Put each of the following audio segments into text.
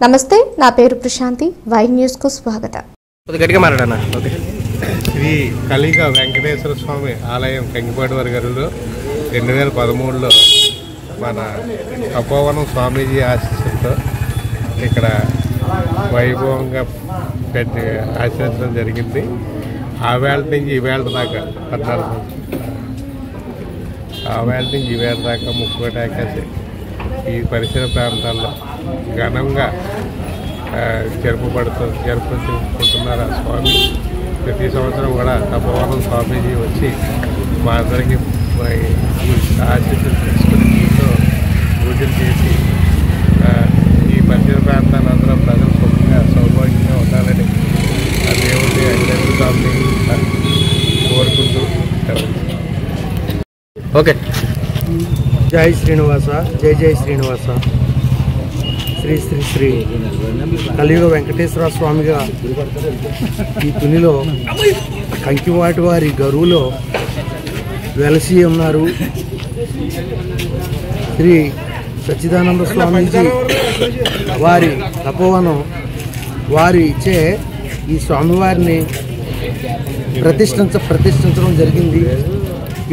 నమస్తే, నా పేరు ప్రశాంతి. వై న్యూస్ కు స్వాగతం. శ్రీ కలిగ వెంకటేశ్వర స్వామి ఆలయం కంకిపాటి వర్గంలో 2013లో మన తపోవనం స్వామీజీ ఆశీస్సులతో ఇక్కడ వైభవంగా ఆచరించడం జరిగింది. ఆ వేళ నుంచి ఈ వేళ దాకా 14 దాకా ముక్కోటి ఏకాదశి ఈ పరిసర ప్రాంతాల్లో ఘనంగా జరుపుకుంటున్నారు ఆ స్వామి. ప్రతి సంవత్సరం కూడా తపోవనం స్వామీజీ వచ్చి మా అందరికీ ఆశీస్సులు తీసుకుని పూజలు చేసి ఈ పరిసర ప్రాంతాలందరూ ప్రజలు సుఖంగా సౌభాగ్యంగా ఉండాలని ఆ దేవుడి అయ్యప్ప స్వామిని కోరుకుంటూ ఓకే. జై శ్రీనివాస, జై జై శ్రీనివాస. శ్రీ శ్రీ శ్రీ కలియుగ వెంకటేశ్వర స్వామిగా ఈ తునిలో కంకిపాటి వారి గరువులో వెలసి ఉన్నారు. శ్రీ సచ్చిదానంద స్వామీజీ వారి తపోవనం వారి ఇచ్చే ఈ స్వామివారిని ప్రతిష్ఠించడం జరిగింది.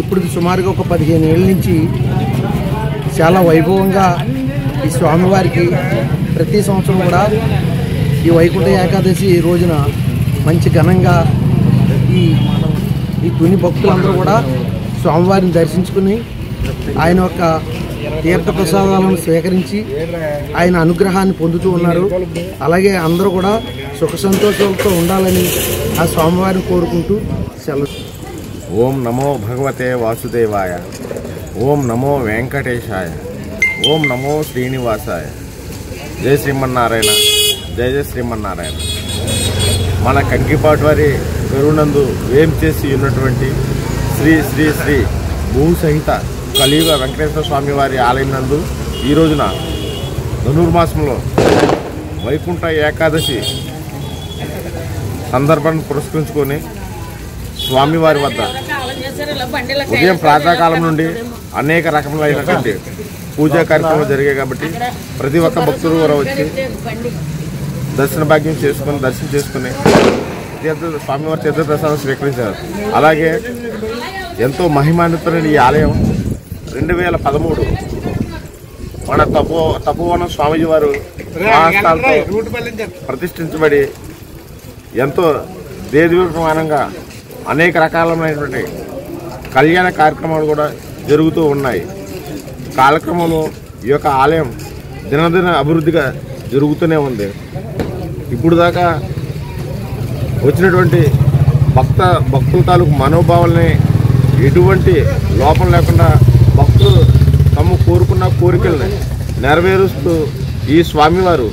ఇప్పుడు సుమారుగా ఒక 15 ఏళ్ళ నుంచి చాలా వైభవంగా ఈ స్వామివారికి ప్రతి సంవత్సరం కూడా ఈ వైకుంఠ ఏకాదశి రోజున మంచి ఘనంగా ఈ తుని భక్తులందరూ కూడా స్వామివారిని దర్శించుకుని ఆయన యొక్క తీర్థ ప్రసాదాలను స్వీకరించి ఆయన అనుగ్రహాన్ని పొందుతూ ఉన్నారు. అలాగే అందరూ కూడా సుఖ సంతోషాలతో ఉండాలని ఆ స్వామివారిని కోరుకుంటూ సెలవు. ఓం నమో భగవతే వాసుదేవాయ, ఓం నమో వెంకటేశాయ, ఓం నమో శ్రీనివాసాయ. జై శ్రీమన్నారాయణ, జై జై శ్రీమన్నారాయణ. మన కంకిపాటి వారి గరునందు వేం చేసి ఉన్నటువంటి శ్రీ శ్రీ శ్రీ భూసహిత కలియుగ వెంకటేశ్వర స్వామి వారి ఆలయం నందు ఈ రోజున ధనుర్మాసంలో వైకుంఠ ఏకాదశి సందర్భాన్ని పురస్కరించుకొని స్వామివారి వద్ద ఉదయం ప్రాతకాలం నుండి అనేక రకములైనటువంటి పూజా కార్యక్రమాలు జరిగాయి. కాబట్టి ప్రతి ఒక్క భక్తులు కూడా వచ్చి దర్శన భాగ్యం దర్శనం చేసుకుని స్వామివారి తీర్థప్రసాదం స్వీకరించారు. అలాగే ఎంతో మహిమాన్వితమైన ఈ ఆలయం 2013 మన తపోవనం స్వామీజీ వారు మహాస్థాలతో ప్రతిష్ఠించబడి ఎంతో దేదీప్యమానంగా అనేక రకాలైనటువంటి కళ్యాణ కార్యక్రమాలు కూడా జరుగుతూ ఉన్నాయి. కాలక్రమంలో ఈ యొక్క ఆలయం దినదిన అభివృద్ధిగా జరుగుతూనే ఉంది. ఇప్పుడు దాకా వచ్చినటువంటి భక్తుల తాలూకు మనోభావాలని ఎటువంటి లోపం లేకుండా భక్తులు తమ కోరుకున్న కోరికల్ని నెరవేరుస్తూ ఈ స్వామివారు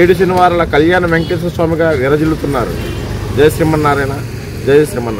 7 శనివారాల కళ్యాణ వెంకటేశ్వర స్వామిగా విరజిల్లుతున్నారు. జయ శ్రీమన్నారాయణ, జయ శ్రీమన్నారాయణ.